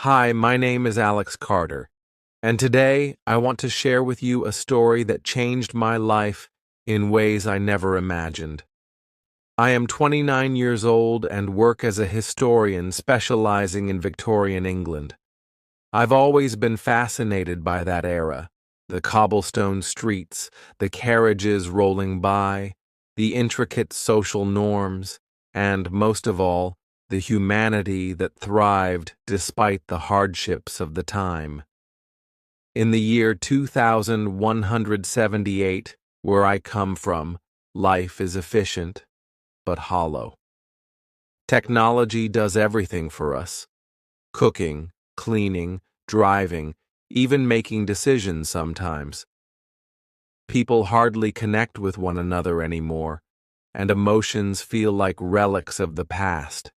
Hi, my name is Alex Carter, and today I want to share with you a story that changed my life in ways I never imagined. I am 29 years old and work as a historian specializing in Victorian England. I've always been fascinated by that era, the cobblestone streets, the carriages rolling by, the intricate social norms, and, most of all, the humanity that thrived despite the hardships of the time. In the year 2178, where I come from, life is efficient, but hollow. Technology does everything for us: cooking, cleaning, driving, even making decisions sometimes. People hardly connect with one another anymore, and emotions feel like relics of the past.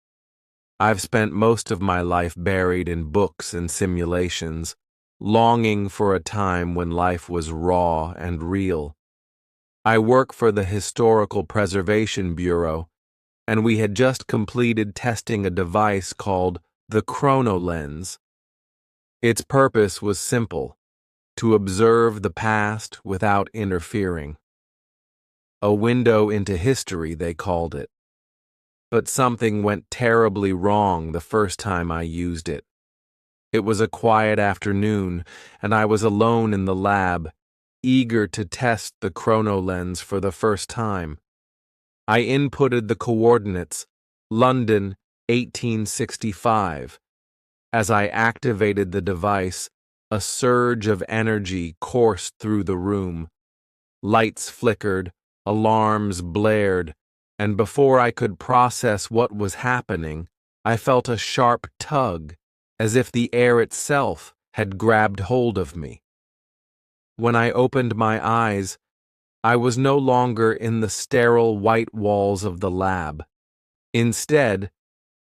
I've spent most of my life buried in books and simulations, longing for a time when life was raw and real. I work for the Historical Preservation Bureau, and we had just completed testing a device called the ChronoLens. Its purpose was simple: to observe the past without interfering. A window into history, they called it. But something went terribly wrong the first time I used it. It was a quiet afternoon, and I was alone in the lab, eager to test the ChronoLens for the first time. I inputted the coordinates, London, 1865. As I activated the device, a surge of energy coursed through the room. Lights flickered, alarms blared, and before I could process what was happening, I felt a sharp tug, as if the air itself had grabbed hold of me. When I opened my eyes, I was no longer in the sterile white walls of the lab. Instead,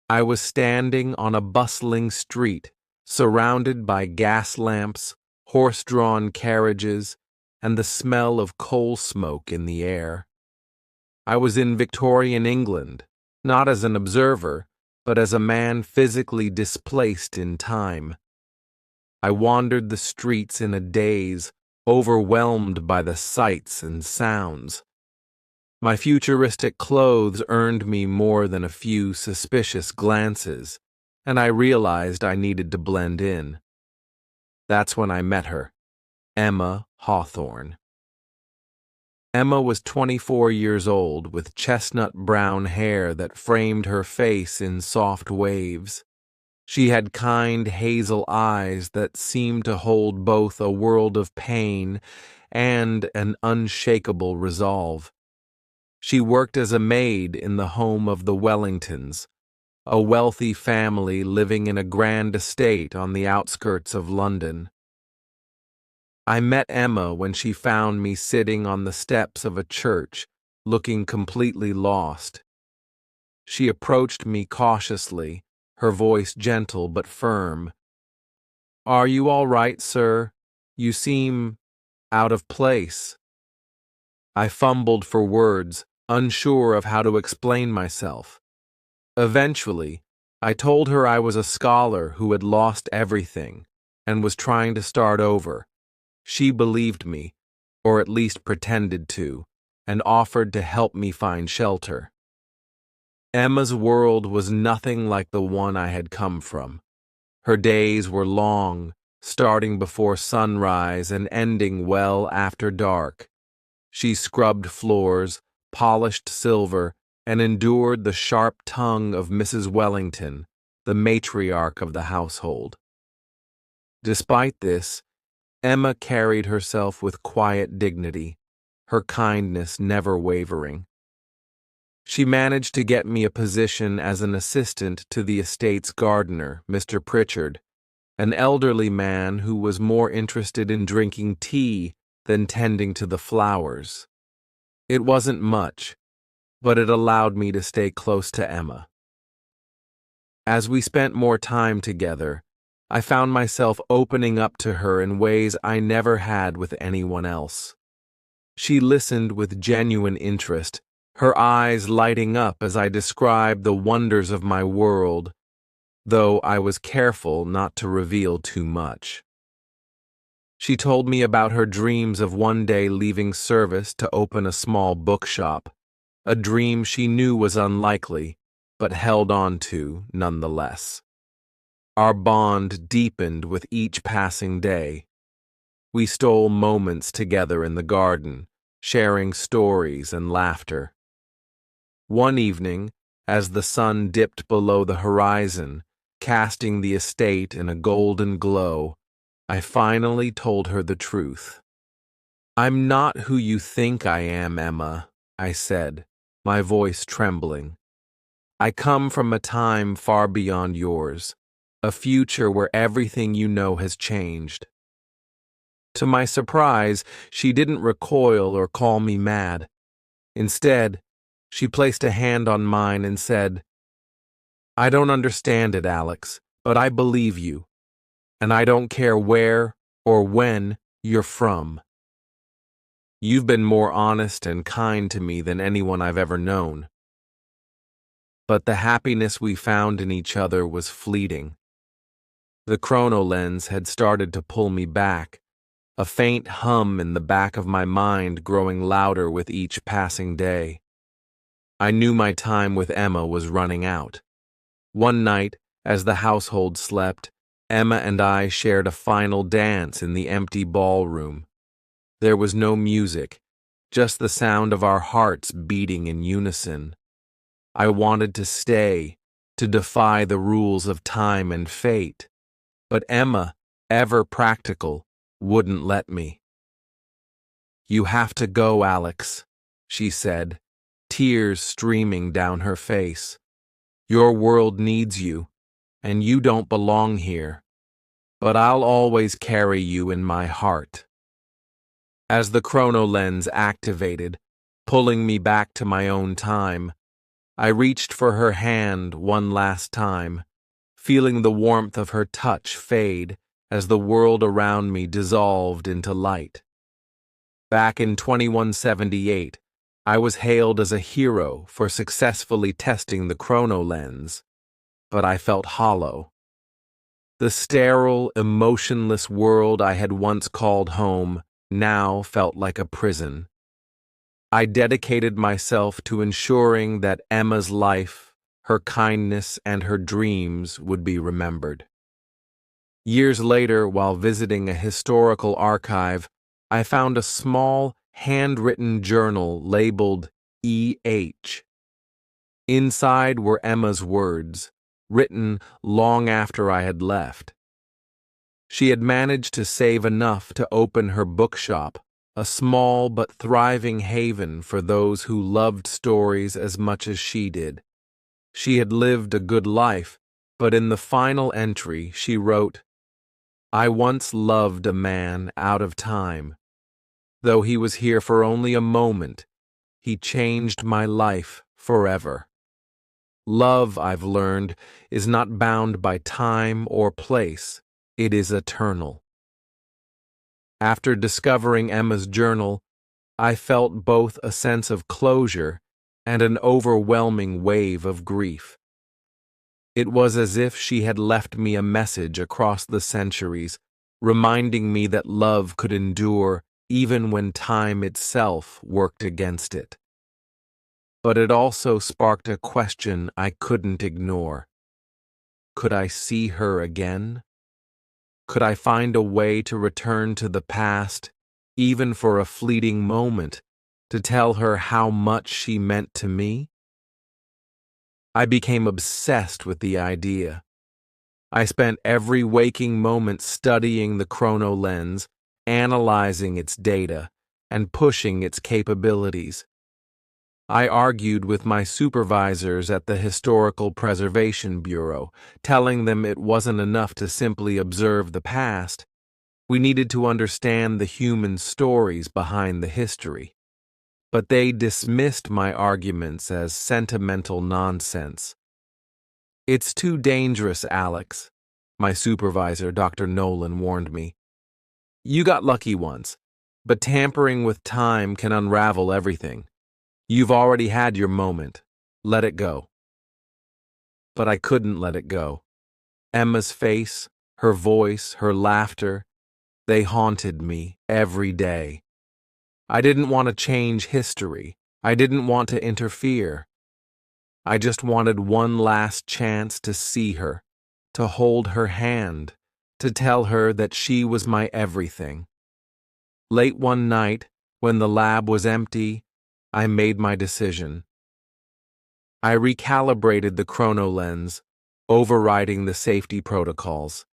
I was standing on a bustling street, surrounded by gas lamps, horse-drawn carriages, and the smell of coal smoke in the air. I was in Victorian England, not as an observer, but as a man physically displaced in time. I wandered the streets in a daze, overwhelmed by the sights and sounds. My futuristic clothes earned me more than a few suspicious glances, and I realized I needed to blend in. That's when I met her, Emma Hawthorne. Emma was 24 years old, with chestnut brown hair that framed her face in soft waves. She had kind hazel eyes that seemed to hold both a world of pain and an unshakable resolve. She worked as a maid in the home of the Wellingtons, a wealthy family living in a grand estate on the outskirts of London. I met Emma when she found me sitting on the steps of a church, looking completely lost. She approached me cautiously, her voice gentle but firm. "Are you all right, sir? You seem out of place." I fumbled for words, unsure of how to explain myself. Eventually, I told her I was a scholar who had lost everything and was trying to start over. She believed me, or at least pretended to, and offered to help me find shelter. Emma's world was nothing like the one I had come from. Her days were long, starting before sunrise and ending well after dark. She scrubbed floors, polished silver, and endured the sharp tongue of Mrs. Wellington, the matriarch of the household. Despite this, Emma carried herself with quiet dignity, her kindness never wavering. She managed to get me a position as an assistant to the estate's gardener, Mr. Pritchard, an elderly man who was more interested in drinking tea than tending to the flowers. It wasn't much, but it allowed me to stay close to Emma. As we spent more time together, I found myself opening up to her in ways I never had with anyone else. She listened with genuine interest, her eyes lighting up as I described the wonders of my world, though I was careful not to reveal too much. She told me about her dreams of one day leaving service to open a small bookshop, a dream she knew was unlikely, but held on to nonetheless. Our bond deepened with each passing day. We stole moments together in the garden, sharing stories and laughter. One evening, as the sun dipped below the horizon, casting the estate in a golden glow, I finally told her the truth. "I'm not who you think I am, Emma," I said, my voice trembling. "I come from a time far beyond yours, a future where everything you know has changed." To my surprise, she didn't recoil or call me mad. Instead, she placed a hand on mine and said, "I don't understand it, Alex, but I believe you. And I don't care where or when you're from. You've been more honest and kind to me than anyone I've ever known." But the happiness we found in each other was fleeting. The chronolens had started to pull me back, a faint hum in the back of my mind growing louder with each passing day. I knew my time with Emma was running out. One night, as the household slept, Emma and I shared a final dance in the empty ballroom. There was no music, just the sound of our hearts beating in unison. I wanted to stay, to defy the rules of time and fate, but Emma, ever practical, wouldn't let me. "You have to go, Alex," she said, tears streaming down her face. "Your world needs you, and you don't belong here, but I'll always carry you in my heart." As the chronolens activated, pulling me back to my own time, I reached for her hand one last time, feeling the warmth of her touch fade as the world around me dissolved into light. Back in 2178, I was hailed as a hero for successfully testing the chronolens, but I felt hollow. The sterile, emotionless world I had once called home now felt like a prison. I dedicated myself to ensuring that Emma's life, her kindness, and her dreams would be remembered. Years later, while visiting a historical archive, I found a small, handwritten journal labeled E.H. Inside were Emma's words, written long after I had left. She had managed to save enough to open her bookshop, a small but thriving haven for those who loved stories as much as she did. She had lived a good life, but in the final entry she wrote, "I once loved a man out of time. Though he was here for only a moment, he changed my life forever. Love, I've learned, is not bound by time or place. It is eternal." After discovering Emma's journal, I felt both a sense of closure and an overwhelming wave of grief. It was as if she had left me a message across the centuries, reminding me that love could endure even when time itself worked against it. But it also sparked a question I couldn't ignore. Could I see her again? Could I find a way to return to the past, even for a fleeting moment, to tell her how much she meant to me? I became obsessed with the idea. I spent every waking moment studying the chronolens, analyzing its data, and pushing its capabilities. I argued with my supervisors at the Historical Preservation Bureau, telling them it wasn't enough to simply observe the past. We needed to understand the human stories behind the history. But they dismissed my arguments as sentimental nonsense. "It's too dangerous, Alex," my supervisor, Dr. Nolan, warned me. "You got lucky once, but tampering with time can unravel everything. You've already had your moment. Let it go." But I couldn't let it go. Emma's face, her voice, her laughter, they haunted me every day. I didn't want to change history. I didn't want to interfere. I just wanted one last chance to see her, to hold her hand, to tell her that she was my everything. Late one night, when the lab was empty, I made my decision. I recalibrated the chronolens, overriding the safety protocols.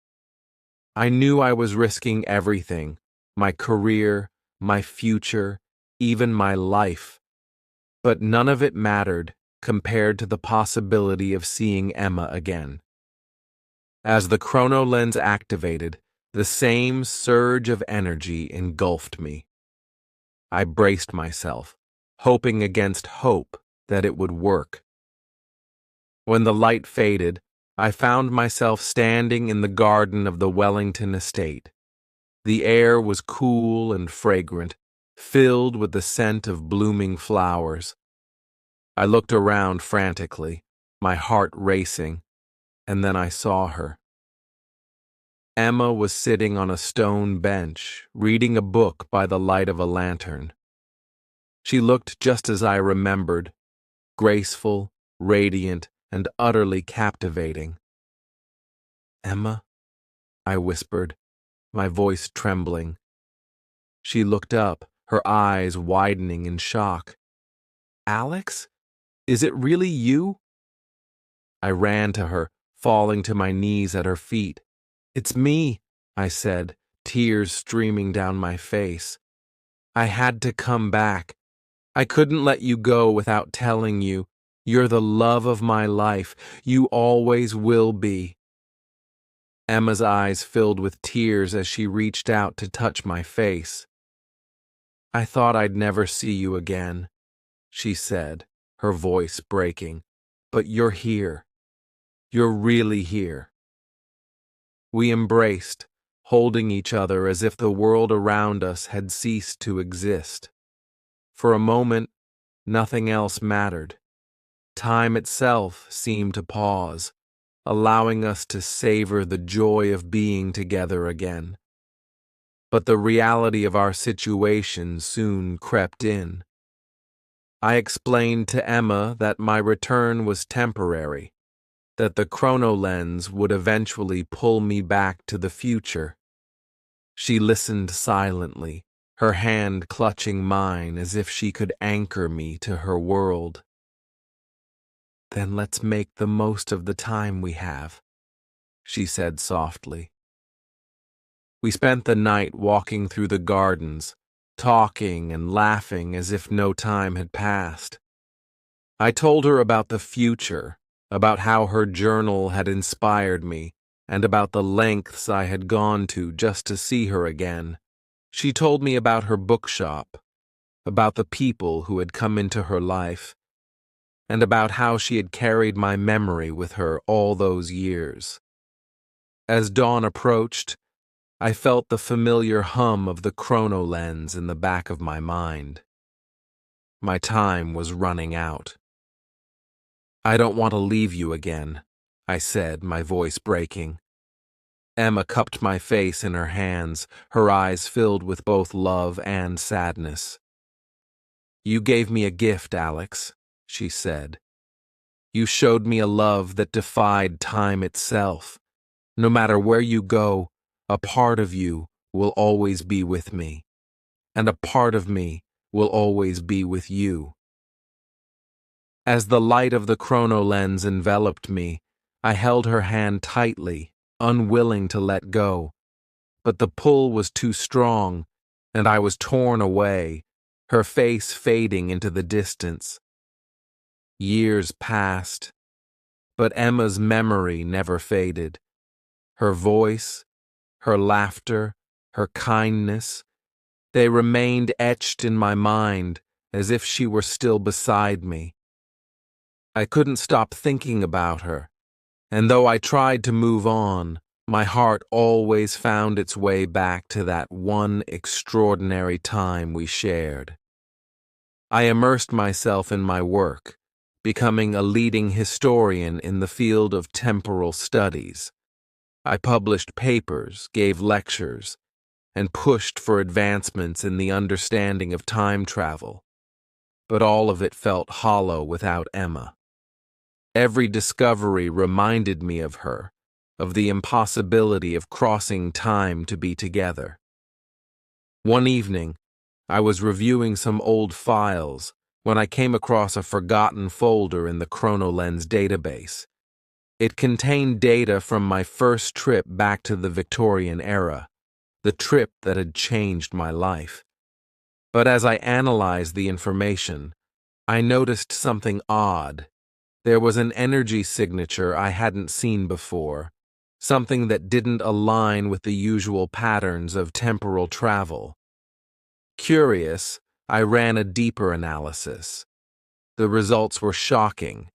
I knew I was risking everything, my career, my future, even my life. But none of it mattered compared to the possibility of seeing Emma again. As the chronolens activated, the same surge of energy engulfed me. I braced myself, hoping against hope that it would work. When the light faded, I found myself standing in the garden of the Wellington estate. The air was cool and fragrant, filled with the scent of blooming flowers. I looked around frantically, my heart racing, and then I saw her. Emma was sitting on a stone bench, reading a book by the light of a lantern. She looked just as I remembered, graceful, radiant, and utterly captivating. "Emma?" I whispered, my voice trembling. She looked up, her eyes widening in shock. "Alex? Is it really you?" I ran to her, falling to my knees at her feet. "It's me," I said, tears streaming down my face. "I had to come back. I couldn't let you go without telling you. You're the love of my life. You always will be." Emma's eyes filled with tears as she reached out to touch my face. "I thought I'd never see you again," she said, her voice breaking. "But you're here. You're really here." We embraced, holding each other as if the world around us had ceased to exist. For a moment, nothing else mattered. Time itself seemed to pause, allowing us to savor the joy of being together again. But the reality of our situation soon crept in. I explained to Emma that my return was temporary, that the chronolens would eventually pull me back to the future. She listened silently, her hand clutching mine as if she could anchor me to her world. "Then let's make the most of the time we have," she said softly. We spent the night walking through the gardens, talking and laughing as if no time had passed. I told her about the future, about how her journal had inspired me, and about the lengths I had gone to just to see her again. She told me about her bookshop, about the people who had come into her life, and about how she had carried my memory with her all those years. As dawn approached, I felt the familiar hum of the chronolens in the back of my mind. My time was running out. "I don't want to leave you again," I said, my voice breaking. Emma cupped my face in her hands, her eyes filled with both love and sadness. "You gave me a gift, Alex," she said. "You showed me a love that defied time itself. No matter where you go, a part of you will always be with me, and a part of me will always be with you." As the light of the chronolens enveloped me, I held her hand tightly, unwilling to let go. But the pull was too strong, and I was torn away, her face fading into the distance. Years passed, but Emma's memory never faded. Her voice, her laughter, her kindness, they remained etched in my mind as if she were still beside me. I couldn't stop thinking about her, and though I tried to move on, my heart always found its way back to that one extraordinary time we shared. I immersed myself in my work, becoming a leading historian in the field of temporal studies. I published papers, gave lectures, and pushed for advancements in the understanding of time travel. But all of it felt hollow without Emma. Every discovery reminded me of her, of the impossibility of crossing time to be together. One evening, I was reviewing some old files when I came across a forgotten folder in the ChronoLens database. It contained data from my first trip back to the Victorian era, the trip that had changed my life. But as I analyzed the information, I noticed something odd. There was an energy signature I hadn't seen before, something that didn't align with the usual patterns of temporal travel. Curious, I ran a deeper analysis. The results were shocking.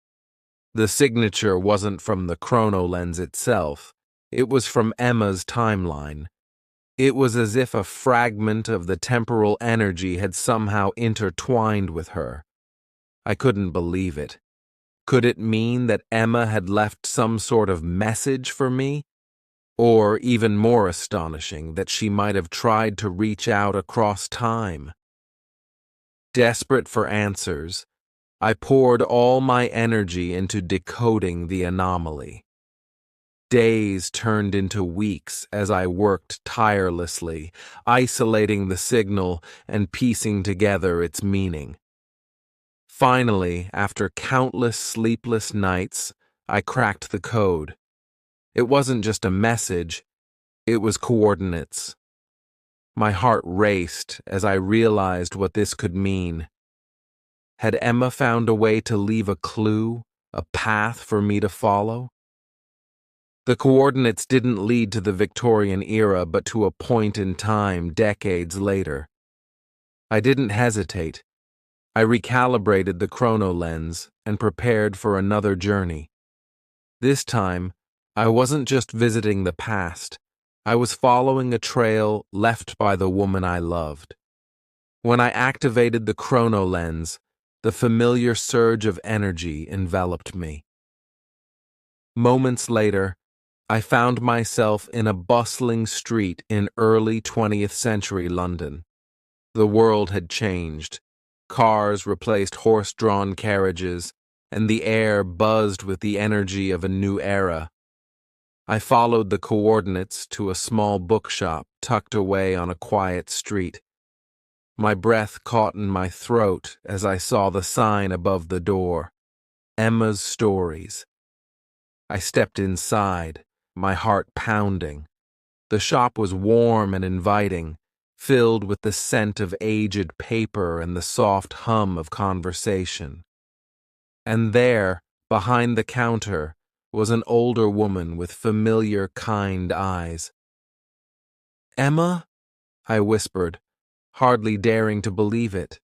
The signature wasn't from the ChronoLens itself. It was from Emma's timeline. It was as if a fragment of the temporal energy had somehow intertwined with her. I couldn't believe it. Could it mean that Emma had left some sort of message for me? Or, even more astonishing, that she might have tried to reach out across time? Desperate for answers, I poured all my energy into decoding the anomaly. Days turned into weeks as I worked tirelessly, isolating the signal and piecing together its meaning. Finally, after countless sleepless nights, I cracked the code. It wasn't just a message, it was coordinates. My heart raced as I realized what this could mean. Had Emma found a way to leave a clue, a path for me to follow? The coordinates didn't lead to the Victorian era, but to a point in time decades later. I didn't hesitate. I recalibrated the ChronoLens and prepared for another journey. This time, I wasn't just visiting the past. I was following a trail left by the woman I loved. When I activated the ChronoLens, the familiar surge of energy enveloped me. Moments later, I found myself in a bustling street in early 20th century London. The world had changed. Cars replaced horse-drawn carriages, and the air buzzed with the energy of a new era. I followed the coordinates to a small bookshop tucked away on a quiet street. My breath caught in my throat as I saw the sign above the door, Emma's Stories. I stepped inside, my heart pounding. The shop was warm and inviting, filled with the scent of aged paper and the soft hum of conversation. And there, behind the counter, was an older woman with familiar, kind eyes. "Emma?" I whispered, hardly daring to believe it.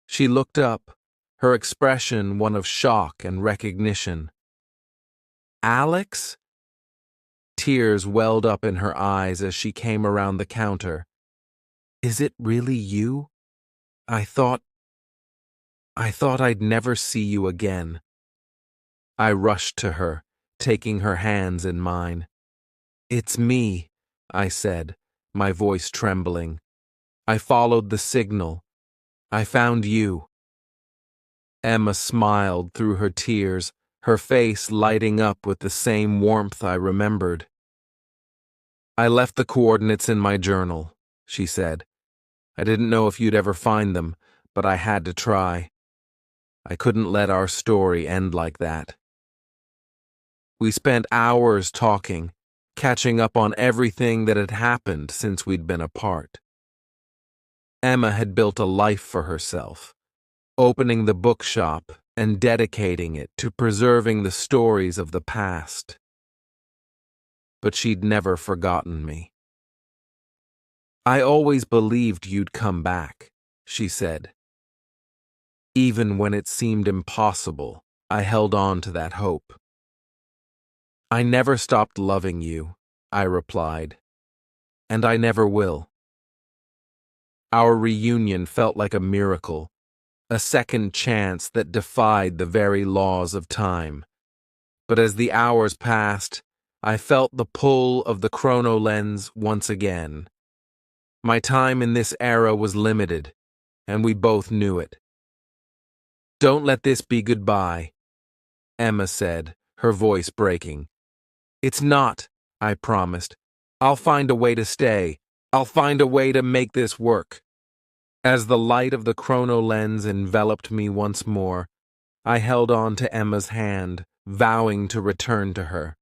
She looked up, her expression one of shock and recognition. "Alex?" Tears welled up in her eyes as she came around the counter. "Is it really you? I thought I'd never see you again." I rushed to her, taking her hands in mine. "It's me," I said, my voice trembling. "I followed the signal. I found you." Emma smiled through her tears, her face lighting up with the same warmth I remembered. "I left the coordinates in my journal," she said. "I didn't know if you'd ever find them, but I had to try. I couldn't let our story end like that." We spent hours talking, catching up on everything that had happened since we'd been apart. Emma had built a life for herself, opening the bookshop and dedicating it to preserving the stories of the past. But she'd never forgotten me. "I always believed you'd come back," she said. Even when it seemed impossible, I held on to that hope. "I never stopped loving you," I replied, "and I never will." Our reunion felt like a miracle, a second chance that defied the very laws of time. But as the hours passed, I felt the pull of the chrono lens once again. My time in this era was limited, and we both knew it. "Don't let this be goodbye," Emma said, her voice breaking. "It's not," I promised. "I'll find a way to stay. I'll find a way to make this work." As the light of the chrono lens enveloped me once more, I held on to Emma's hand, vowing to return to her.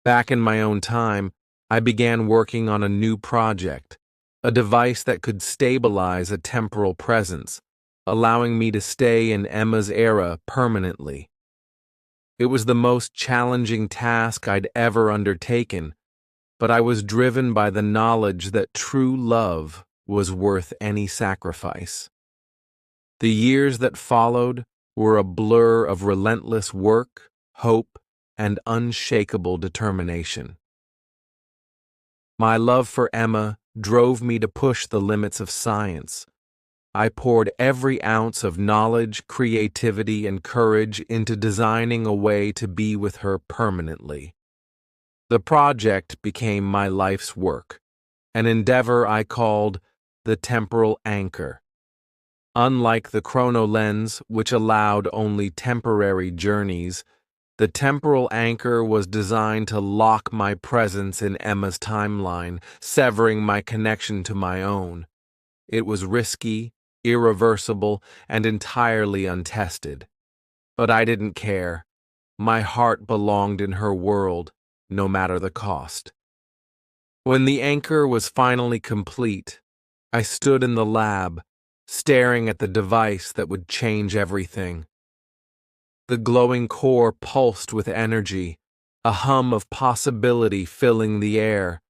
Back in my own time, I began working on a new project, a device that could stabilize a temporal presence, allowing me to stay in Emma's era permanently. It was the most challenging task I'd ever undertaken, but I was driven by the knowledge that true love was worth any sacrifice. The years that followed were a blur of relentless work, hope, and unshakable determination. My love for Emma drove me to push the limits of science. I poured every ounce of knowledge, creativity, and courage into designing a way to be with her permanently. The project became my life's work, an endeavor I called the temporal anchor. Unlike the chrono lens, which allowed only temporary journeys, the temporal anchor was designed to lock my presence in Emma's timeline, severing my connection to my own. It was risky, irreversible, and entirely untested. But I didn't care. My heart belonged in her world, no matter the cost. When the anchor was finally complete, I stood in the lab, staring at the device that would change everything. The glowing core pulsed with energy, a hum of possibility filling the air.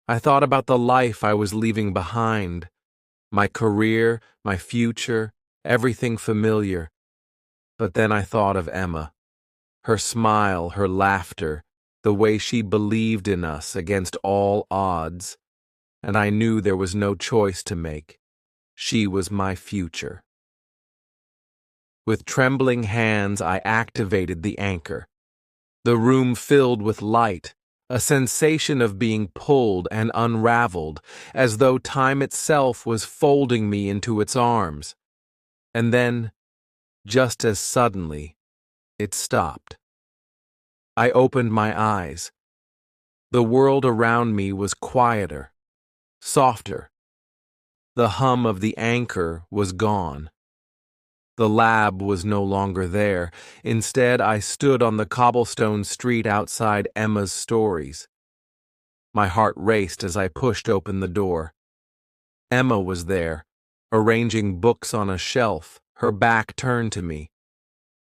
I thought about the life I was leaving behind, my career, my future, everything familiar. But then I thought of Emma, her smile, her laughter, the way she believed in us against all odds, and I knew there was no choice to make. She was my future. With trembling hands, I activated the anchor. The room filled with light, a sensation of being pulled and unraveled, as though time itself was folding me into its arms. And then, just as suddenly, it stopped. I opened my eyes. The world around me was quieter, softer. The hum of the anchor was gone. The lab was no longer there. Instead, I stood on the cobblestone street outside Emma's Stories. My heart raced as I pushed open the door. Emma was there, arranging books on a shelf, her back turned to me.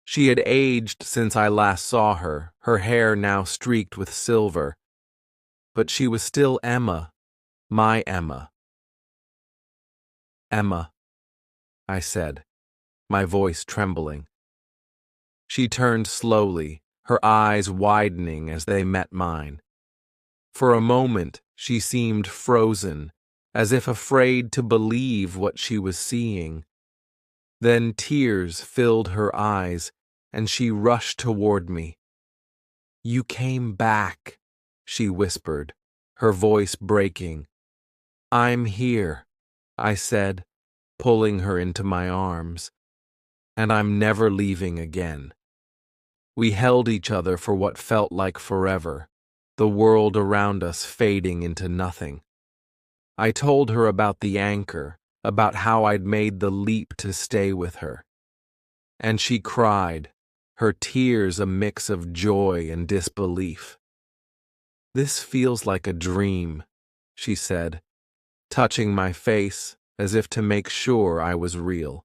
She had aged since I last saw her, her hair now streaked with silver. But she was still Emma, my Emma. "Emma," I said, my voice trembling. She turned slowly, her eyes widening as they met mine. For a moment, she seemed frozen, as if afraid to believe what she was seeing. Then tears filled her eyes, and she rushed toward me. "You came back," she whispered, her voice breaking. "I'm here," I said, pulling her into my arms. "And I'm never leaving again." We held each other for what felt like forever, the world around us fading into nothing. I told her about the anchor, about how I'd made the leap to stay with her. And she cried, her tears a mix of joy and disbelief. "This feels like a dream," she said, touching my face as if to make sure I was real.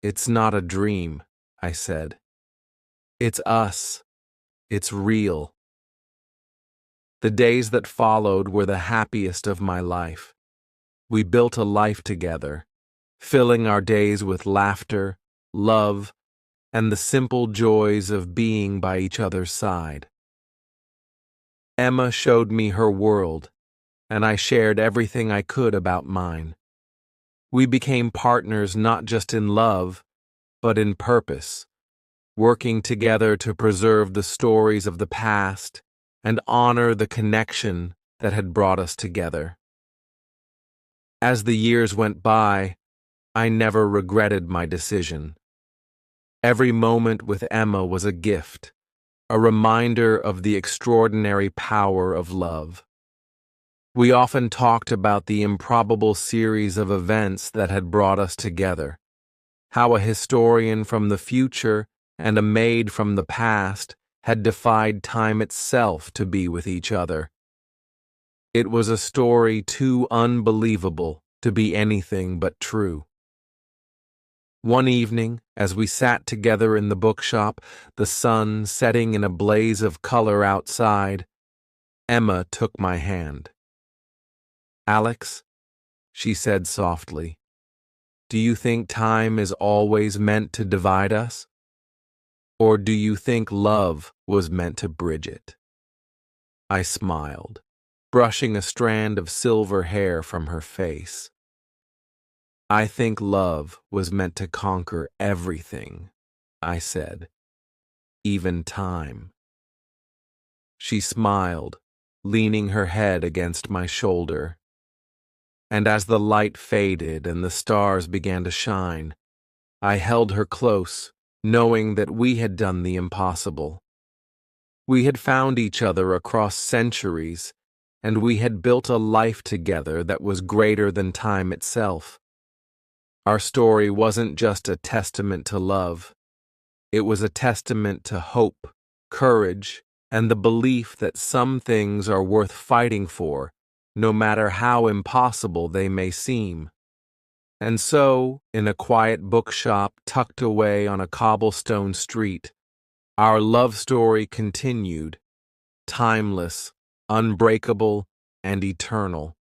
"It's not a dream," I said. "It's us. It's real." The days that followed were the happiest of my life. We built a life together, filling our days with laughter, love, and the simple joys of being by each other's side. Emma showed me her world, and I shared everything I could about mine. We became partners not just in love, but in purpose, working together to preserve the stories of the past and honor the connection that had brought us together. As the years went by, I never regretted my decision. Every moment with Emma was a gift, a reminder of the extraordinary power of love. We often talked about the improbable series of events that had brought us together, how a historian from the future and a maid from the past had defied time itself to be with each other. It was a story too unbelievable to be anything but true. One evening, as we sat together in the bookshop, the sun setting in a blaze of color outside, Emma took my hand. "Alex," she said softly, "do you think time is always meant to divide us? Or do you think love was meant to bridge it?" I smiled, brushing a strand of silver hair from her face. "I think love was meant to conquer everything," I said, "even time." She smiled, leaning her head against my shoulder. And as the light faded and the stars began to shine, I held her close, knowing that we had done the impossible. We had found each other across centuries, and we had built a life together that was greater than time itself. Our story wasn't just a testament to love. It was a testament to hope, courage, and the belief that some things are worth fighting for, no matter how impossible they may seem. And so, in a quiet bookshop tucked away on a cobblestone street, our love story continued, timeless, unbreakable, and eternal.